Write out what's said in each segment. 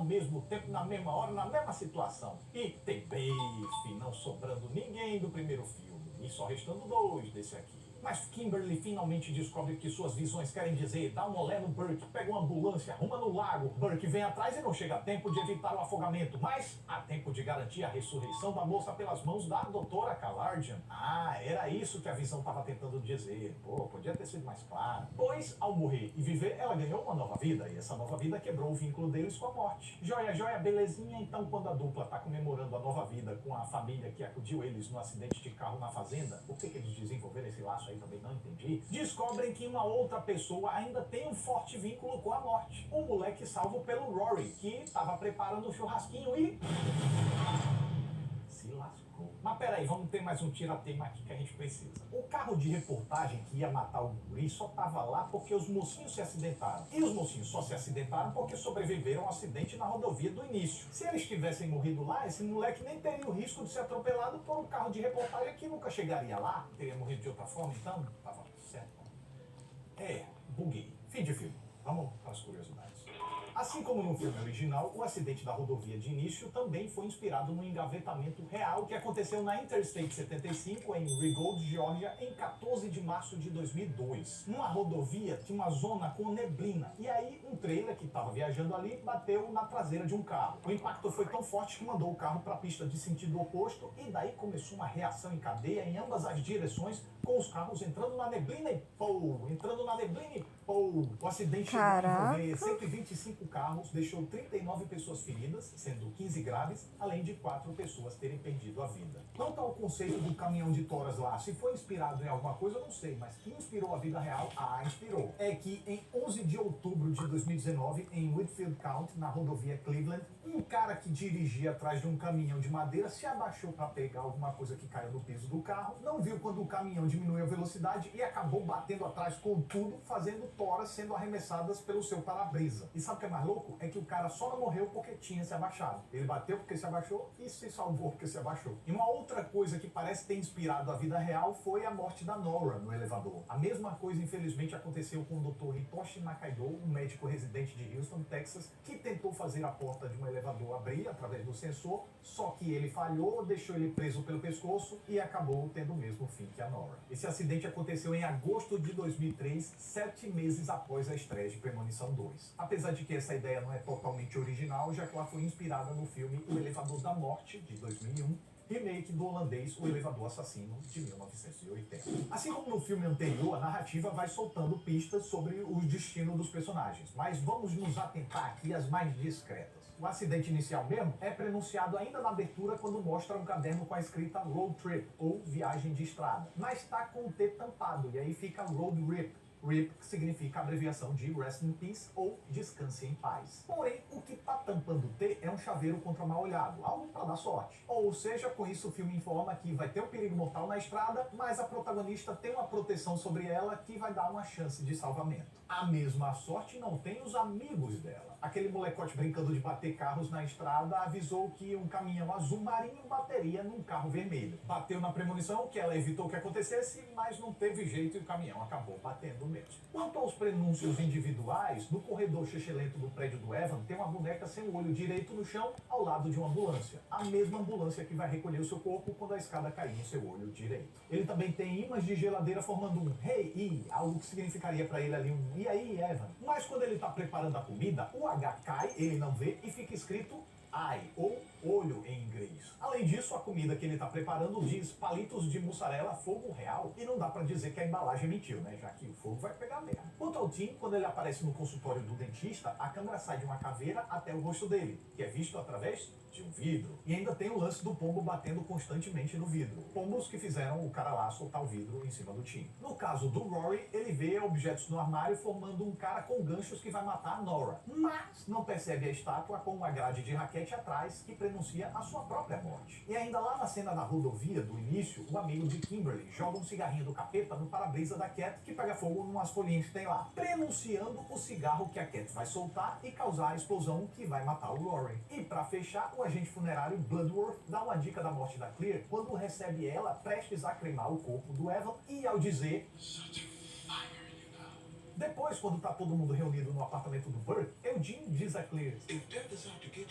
ao mesmo tempo, na mesma hora, na mesma situação. E tem bife, não sobrando ninguém do primeiro filme, e só restando 2 desse aqui. Mas Kimberly finalmente descobre que suas visões querem dizer: dá um olé no Burke, pega uma ambulância, arruma no lago. Burke vem atrás e não chega a tempo de evitar o afogamento, mas há tempo de garantir a ressurreição da moça pelas mãos da doutora Kalardian. Ah, era isso que a visão estava tentando dizer. Pô, podia ter sido mais claro. Pois, ao morrer e viver, ela ganhou uma nova vida, e essa nova vida quebrou o vínculo deles com a morte. Joia, joia, belezinha. Então, quando a dupla tá comemorando a nova vida com a família que acudiu eles no acidente de carro na fazenda, por que eles desenvolveram esse laço aí também não entendi, descobrem que uma outra pessoa ainda tem um forte vínculo com a morte. O moleque salvo pelo Rory, que estava preparando o churrasquinho e... se lascou. Mas peraí, vamos ter mais um tira-tema aqui que a gente precisa. O carro de reportagem que ia matar o guri só tava lá porque os mocinhos se acidentaram. E os mocinhos só se acidentaram porque sobreviveram ao acidente na rodovia do início. Se eles tivessem morrido lá, esse moleque nem teria o risco de ser atropelado por um carro de reportagem que nunca chegaria lá. Teria morrido de outra forma, então tava certo. Buguei. Fim de filme. Vamos para as curiosidades. Assim como no filme original, o acidente da rodovia de início também foi inspirado no engavetamento real que aconteceu na Interstate 75 em Ringgold, Geórgia, em 14 de março de 2002. Numa rodovia tinha uma zona com neblina, e aí um trailer que estava viajando ali bateu na traseira de um carro. O impacto foi tão forte que mandou o carro para a pista de sentido oposto, e daí começou uma reação em cadeia em ambas as direções, com os carros entrando na neblina e pô, entrando na neblina e pô. O acidente chegou a envolver 125 carros, deixou 39 pessoas feridas, sendo 15 graves, além de 4 pessoas terem perdido a vida. Quanto ao conceito do caminhão de toras lá, se foi inspirado em alguma coisa, eu não sei, mas que inspirou a vida real, inspirou. É que em 11 de outubro de 2019, em Whitfield County, na rodovia Cleveland, um cara que dirigia atrás de um caminhão de madeira se abaixou para pegar alguma coisa que caiu no piso do carro, não viu quando o caminhão diminuiu a velocidade e acabou batendo atrás com tudo, fazendo toras sendo arremessadas pelo seu para-brisa. E sabe o que é mais louco? É que o cara só não morreu porque tinha se abaixado. Ele bateu porque se abaixou e se salvou porque se abaixou. E uma outra coisa que parece ter inspirado a vida real foi a morte da Nora no elevador. A mesma coisa, infelizmente, aconteceu com o Dr. Hitoshi Nakaido, um médico residente de Houston, Texas, que tentou fazer a porta de um elevador abrir através do sensor, só que ele falhou, deixou ele preso pelo pescoço e acabou tendo o mesmo fim que a Nora. Esse acidente aconteceu em agosto de 2003, 7 meses após a estreia de Premonição 2. Apesar de que essa ideia não é totalmente original, já que ela foi inspirada no filme O Elevador da Morte, de 2001, remake do holandês O Elevador Assassino, de 1980. Assim como no filme anterior, a narrativa vai soltando pistas sobre o destino dos personagens, mas vamos nos atentar aqui às mais discretas. O acidente inicial mesmo é pronunciado ainda na abertura quando mostra um caderno com a escrita Road Trip, ou Viagem de Estrada, mas está com o T tampado, e aí fica Road Rip. RIP significa abreviação de Rest in Peace ou Descanse em Paz. Porém, o que tá tampando o T é um chaveiro contra mal olhado, algo para dar sorte. Ou seja, com isso o filme informa que vai ter um perigo mortal na estrada, mas a protagonista tem uma proteção sobre ela que vai dar uma chance de salvamento. A mesma sorte não tem os amigos dela. Aquele molecote brincando de bater carros na estrada avisou que um caminhão azul marinho bateria num carro vermelho. Bateu na premonição que ela evitou que acontecesse, mas não teve jeito e o caminhão acabou batendo mesmo. Quanto aos prenúncios individuais, no corredor xixelento do prédio do Evan tem uma boneca sem o olho direito no chão ao lado de uma ambulância. A mesma ambulância que vai recolher o seu corpo quando a escada cair no seu olho direito. Ele também tem ímãs de geladeira formando um Hey E, algo que significaria para ele ali um E aí, Evan? Mas quando ele tá preparando a comida, o H cai, ele não vê e fica escrito eye, ou olho em inglês. Além disso, a comida que ele está preparando diz palitos de mussarela fogo real e não dá para dizer que a embalagem mentiu, né? Já que o fogo vai pegar mesmo. Quanto ao Tim, quando ele aparece no consultório do dentista, a câmera sai de uma caveira até o rosto dele, que é visto através de um vidro. E ainda tem o lance do pombo batendo constantemente no vidro. Pombos que fizeram o cara lá soltar o vidro em cima do Tim. No caso do Rory, ele vê objetos no armário formando um cara com ganchos que vai matar a Nora. Mas não percebe a estátua com uma grade de raquete atrás que prenuncia a sua própria morte. E ainda lá na cena da rodovia do início, o amigo de Kimberly joga um cigarrinho do capeta no para-brisa da Cat que pega fogo numas folhinhas que tem lá, prenunciando o cigarro que a Cat vai soltar e causar a explosão que vai matar o Rory. E pra fechar, o agente funerário Bloodworth dá uma dica da morte da Claire quando recebe ela prestes a cremar o corpo do Evan e ao dizer depois, quando tá todo mundo reunido no apartamento do Burke, Eugene diz a Claire: If death is out to get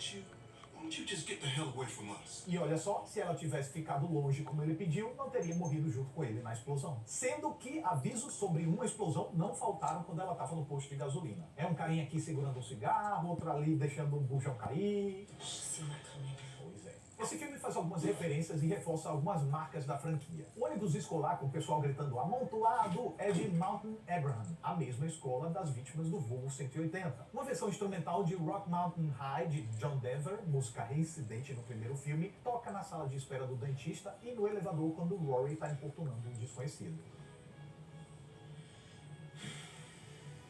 E olha só, se ela tivesse ficado longe como ele pediu, não teria morrido junto com ele na explosão. Sendo que avisos sobre uma explosão não faltaram quando ela estava no posto de gasolina. É um carinha aqui segurando um cigarro, outro ali deixando um bujão cair. Pois é. Esse filme faz algumas referências e reforça algumas marcas da franquia. O ônibus escolar com o pessoal gritando amontoado é de Mountain Abraham, a mesma escola das vítimas do voo 180. Uma versão instrumental de Rock Mountain High de John Denver, música reincidente no primeiro filme, toca na sala de espera do dentista e no elevador quando Rory está importunando um desconhecido.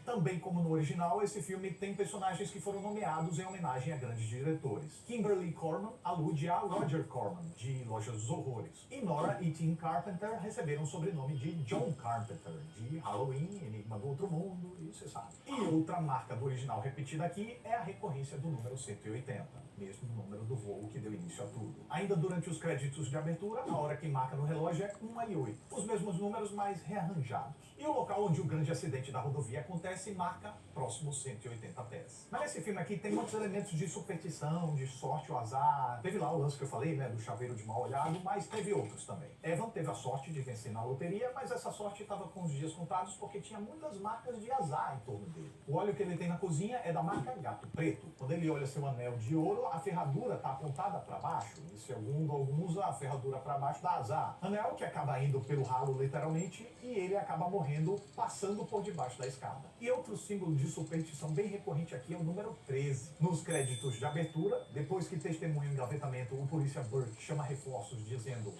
Também como no original, esse filme tem personagens que foram nomeados em homenagem a grandes diretores. Kimberly Corman alude a Roger Corman, de Lojas dos Horrores. E Nora e Tim Carpenter receberam o sobrenome de John Carpenter, de Halloween, Enigma do Outro Mundo, e você sabe. E outra marca do original repetida aqui é a recorrência do número 180, mesmo número do voo que deu início a tudo. Ainda durante os créditos de abertura, a hora que marca no relógio é 1 e 8, os mesmos números, mas rearranjados. E o local onde o grande acidente da rodovia acontece marca próximo 180 pés. Mas nesse filme aqui tem muitos elementos de superstição, de sorte ou azar. Teve lá o lance que eu falei, né, do chaveiro de mal olhado, mas teve outros também. Evan teve a sorte de vencer na loteria, mas essa sorte estava com os dias contados porque tinha muitas marcas de azar em torno dele. O óleo que ele tem na cozinha é da marca Gato Preto. Quando ele olha seu anel de ouro, a ferradura está apontada para baixo. E segundo alguns, a ferradura para baixo dá azar. Anel que acaba indo pelo ralo literalmente e ele acaba morrendo passando por debaixo da escada. E outro símbolo de superstição bem recorrente aqui é o número 13. Nos créditos de abertura, depois que testemunha o engavetamento, o polícia Burke chama reforços dizendo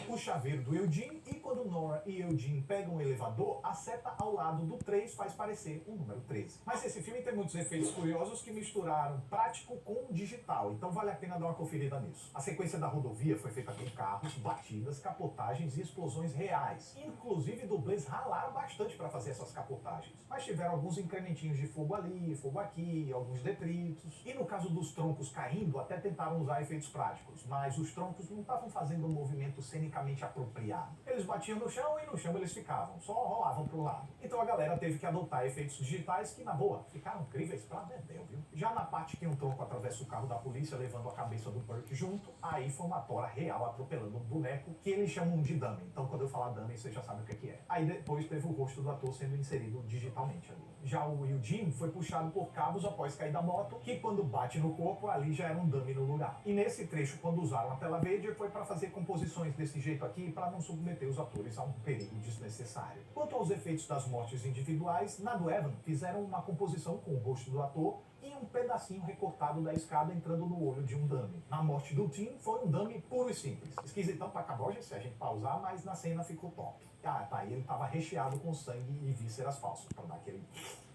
o chaveiro do Eugene, e quando Nora e Eugene pegam o elevador, a seta ao lado do 3 faz parecer o número 13. Mas esse filme tem muitos efeitos curiosos que misturaram prático com digital, então vale a pena dar uma conferida nisso. A sequência da rodovia foi feita com carros, batidas, capotagens e explosões reais. Inclusive, dublês ralaram bastante para fazer essas capotagens. Mas tiveram alguns incrementinhos de fogo ali, fogo aqui, alguns detritos. E no caso dos troncos caindo, até tentaram usar efeitos práticos, mas os troncos não estavam fazendo um movimento cenicamente apropriado. Eles batiam no chão e no chão eles ficavam, só rolavam pro lado. Então a galera teve que adotar efeitos digitais que, na boa, ficaram incríveis pra dedéu, viu? Já na parte que um tronco atravessa o carro da polícia levando a cabeça do Burke junto, aí foi uma tora real atropelando um boneco que eles chamam de dummy. Então quando eu falar dummy, você já sabe o que é. Aí depois teve o rosto do ator sendo inserido digitalmente ali. Já o Eugene foi puxado por cabos após cair da moto, que quando bate no corpo, ali já era um dummy no lugar. E nesse trecho, quando usaram a tela verde, foi para fazer composições desse jeito aqui, para não submeter os atores a um perigo desnecessário. Quanto aos efeitos das mortes individuais, na do Evan, fizeram uma composição com o rosto do ator e um pedacinho recortado da escada entrando no olho de um dummy. Na morte do Tim, foi um dummy puro e simples. Esquisitão pra caboja se a gente pausar, mas na cena ficou top. Ah, tá, e ele tava recheado com sangue e vísceras falsas, pra dar aquele...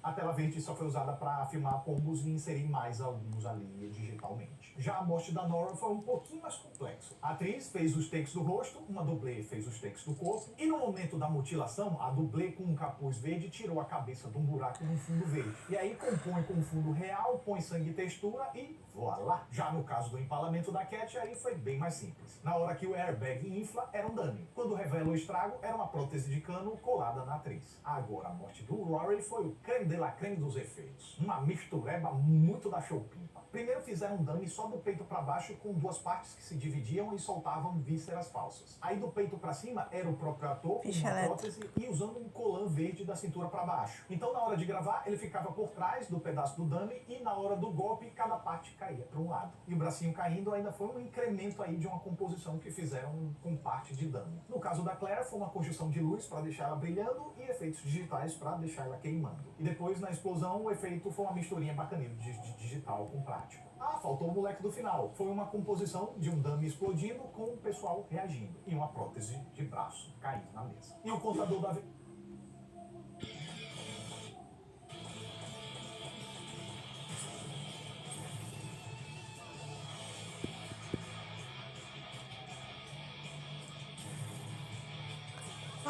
A tela verde só foi usada para filmar pombos e inserir mais alguns ali digitalmente. Já a morte da Nora foi um pouquinho mais complexo. A atriz fez os takes do rosto, uma dublê fez os takes do corpo, e no momento da mutilação, a dublê com um capuz verde tirou a cabeça de um buraco no fundo verde. E aí compõe com o fundo real, põe sangue e textura e voilá! Já no caso do empalamento da Cat, aí foi bem mais simples. Na hora que o airbag infla, era um dummy. Quando revela o estrago, era uma prótese de cano colada na atriz. Agora, a morte do Rory foi o creme de la creme dos efeitos. Uma mistureba muito da Showpimpa. Primeiro fizeram um dummy só do peito para baixo com duas partes que se dividiam e soltavam vísceras falsas. Aí do peito para cima era o próprio ator com uma prótese e usando um colã verde da cintura para baixo. Então na hora de gravar ele ficava por trás do pedaço do dummy e na hora do golpe cada parte caía para um lado. E o bracinho caindo ainda foi um incremento aí de uma composição que fizeram com parte de dummy. No caso da Claire foi uma conjunção de luz para deixar ela brilhando e efeitos digitais para deixar ela queimando. E depois na explosão o efeito foi uma misturinha bacaninha de digital com prático. Ah, faltou o moleque do final. Foi uma composição de um dummy explodindo com o pessoal reagindo. E uma prótese de braço caindo na mesa. E o contador da...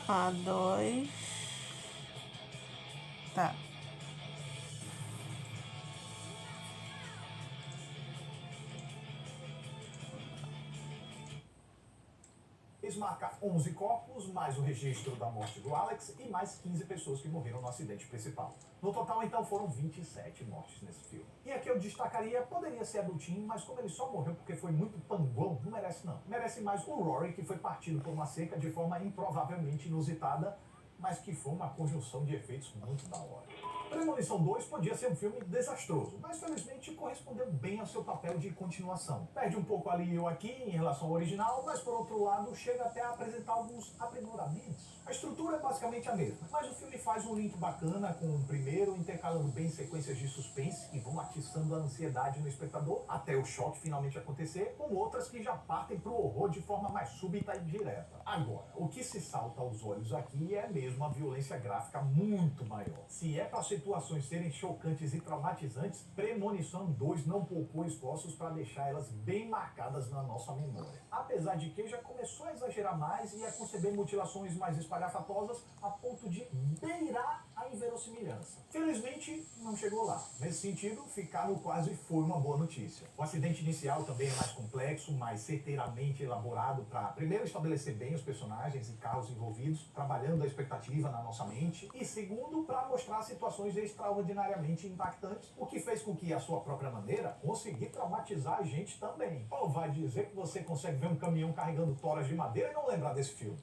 A2. Tá. Isso marca 11 corpos, mais o registro da morte do Alex e mais 15 pessoas que morreram no acidente principal. No total, então, foram 27 mortes nesse filme. E aqui eu destacaria, poderia ser a do Tim, mas como ele só morreu porque foi muito panguão, não merece não. Merece mais o Rory, que foi partido por uma seca de forma improvavelmente inusitada, mas que foi uma conjunção de efeitos muito da hora. Premonição 2 podia ser um filme desastroso, mas felizmente correspondeu bem ao seu papel de continuação. Perde um pouco ali ou aqui em relação ao original, mas por outro lado chega até a apresentar alguns aprimoramentos. A estrutura é basicamente a mesma, mas o filme faz um link bacana com o primeiro, intercalando bem sequências de suspense que vão atiçando a ansiedade no espectador até o choque finalmente acontecer, com outras que já partem pro horror de forma mais súbita e direta. Agora, o que se salta aos olhos aqui é mesmo a violência gráfica muito maior. Se é para situações serem chocantes e traumatizantes, Premonição 2 não poupou esforços para deixar elas bem marcadas na nossa memória. Apesar de que já começou a exagerar mais e a conceber mutilações mais espalhafatosas a ponto de beirar a inverossimilhança. Felizmente, não chegou lá. Nesse sentido, ficar no quase foi uma boa notícia. O acidente inicial também é mais complexo, mais certeiramente elaborado para, primeiro, estabelecer bem os personagens e carros envolvidos, trabalhando a expectativa na nossa mente, e segundo, para mostrar situações extraordinariamente impactantes, o que fez com que, à sua própria maneira, conseguir traumatizar a gente também. Ou vai dizer que você consegue ver um caminhão carregando toras de madeira e não lembrar desse filme?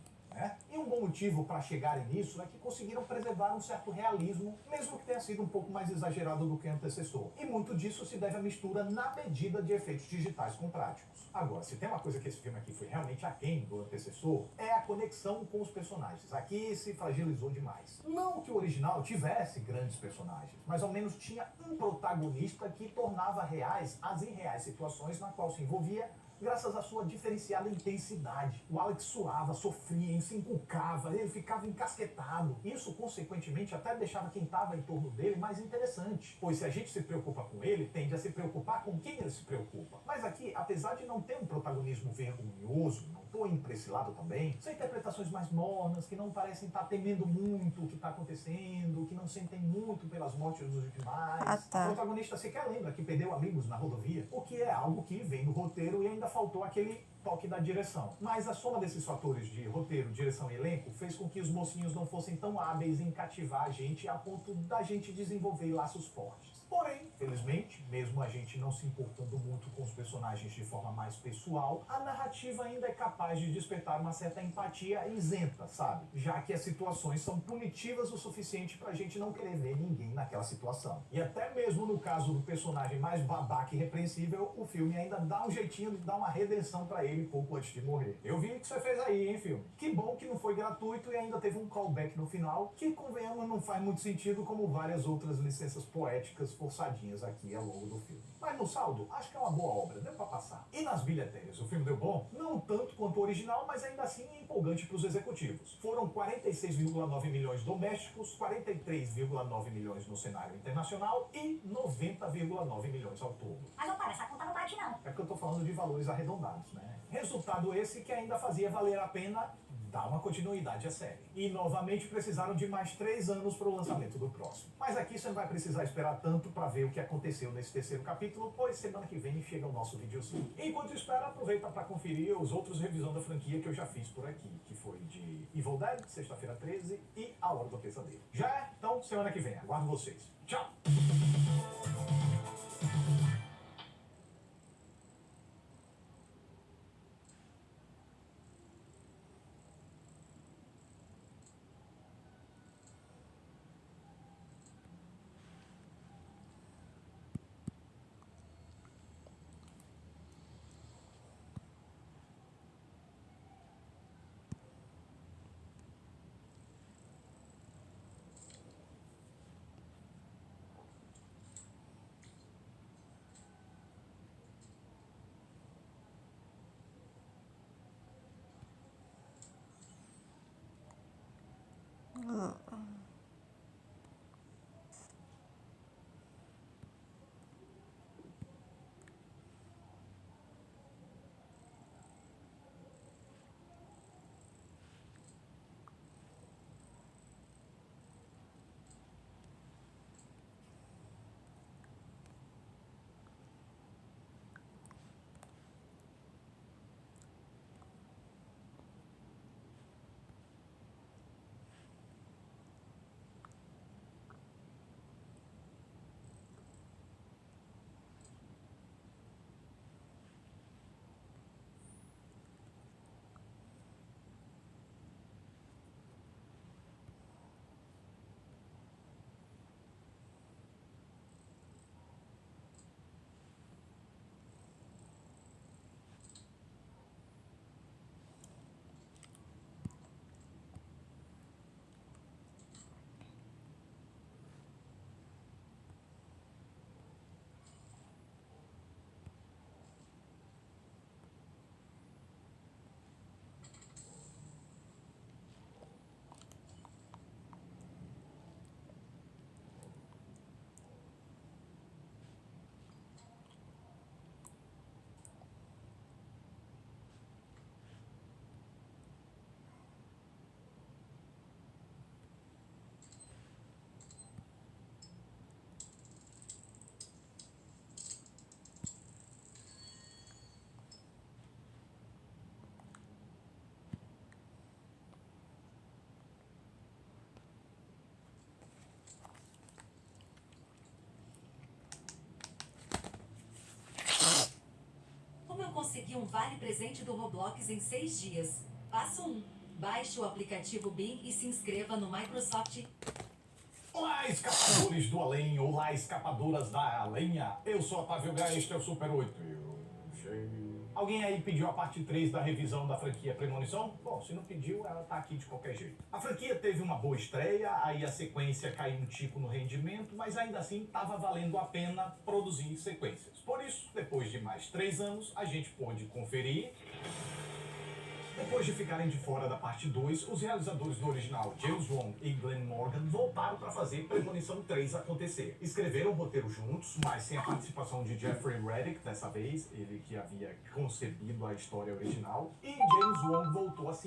E um bom motivo para chegarem nisso é que conseguiram preservar um certo realismo, mesmo que tenha sido um pouco mais exagerado do que o antecessor. E muito disso se deve à mistura na medida de efeitos digitais com práticos. Agora, se tem uma coisa que esse filme aqui foi realmente aquém do antecessor, é a conexão com os personagens. Aqui se fragilizou demais. Não que o original tivesse grandes personagens, mas ao menos tinha um protagonista que tornava reais as irreais situações na qual se envolvia, graças à sua diferenciada intensidade. O Alex suava, sofria, se encucava, ele ficava encasquetado. Isso, consequentemente, até deixava quem estava em torno dele mais interessante. Pois se a gente se preocupa com ele, tende a se preocupar com quem ele se preocupa. Mas aqui, apesar de não ter um protagonismo vergonhoso, não estou indo para esse lado também, são interpretações mais mornas, que não parecem estar temendo muito o que está acontecendo, que não sentem muito pelas mortes dos demais. O protagonista sequer lembra que perdeu amigos na rodovia, o que é algo que vem do roteiro e ainda faltou aquele toque da direção. Mas a soma desses fatores de roteiro, direção e elenco fez com que os mocinhos não fossem tão hábeis em cativar a gente a ponto da gente desenvolver laços fortes. Porém, felizmente, mesmo a gente não se importando muito com os personagens de forma mais pessoal, a narrativa ainda é capaz de despertar uma certa empatia isenta, sabe? Já que as situações são punitivas o suficiente pra gente não querer ver ninguém naquela situação. E até mesmo no caso do personagem mais babaca e repreensível, o filme ainda dá um jeitinho de dar uma redenção pra ele pouco antes de morrer. Eu vi o que você fez aí, hein, filme? Que bom que não foi gratuito e ainda teve um callback no final, que, convenhamos, não faz muito sentido, como várias outras licenças poéticas forçadinhas aqui ao longo do filme. Mas no saldo, acho que é uma boa obra, deu pra passar. E nas bilheteiras, o filme deu bom? Não tanto quanto o original, mas ainda assim é empolgante pros executivos. Foram 46,9 milhões domésticos, 43,9 milhões no cenário internacional e 90,9 milhões ao todo. Mas não para, essa conta não bate não. É porque eu tô falando de valores arredondados, né? Resultado esse que ainda fazia valer a pena dar uma continuidade à série. E novamente precisaram de mais 3 anos para o lançamento do próximo. Mas aqui você não vai precisar esperar tanto para ver o que aconteceu nesse terceiro capítulo, pois semana que vem chega o nosso videozinho. Enquanto espera, aproveita para conferir os outros revisão da franquia que eu já fiz por aqui, que foi de Evil Dead, Sexta-feira 13 e A Hora do Pesadelo. Já é? Então, semana que vem. Aguardo vocês. Tchau! aqui um vale presente do Roblox em 6 dias. Passo 1. Baixe o aplicativo Bing e se inscreva no Microsoft. Olá, escapadores do além, olá, escapadoras da lenha. Eu sou Otávio Gá, este é o Super 8. Alguém aí pediu a parte 3 da revisão da franquia Premonição? Bom, se não pediu, ela tá aqui de qualquer jeito. A franquia teve uma boa estreia, aí a sequência caiu um tico no rendimento, mas ainda assim tava valendo a pena produzir sequências. Por isso, depois de mais 3 anos, a gente pôde conferir. Depois de ficarem de fora da parte 2, os realizadores do original, James Wan e Glenn Morgan, voltaram para fazer Premonição 3 acontecer. Escreveram o roteiro juntos, mas sem a participação de Jeffrey Reddick dessa vez, ele que havia concebido a história original, e James Wan voltou a se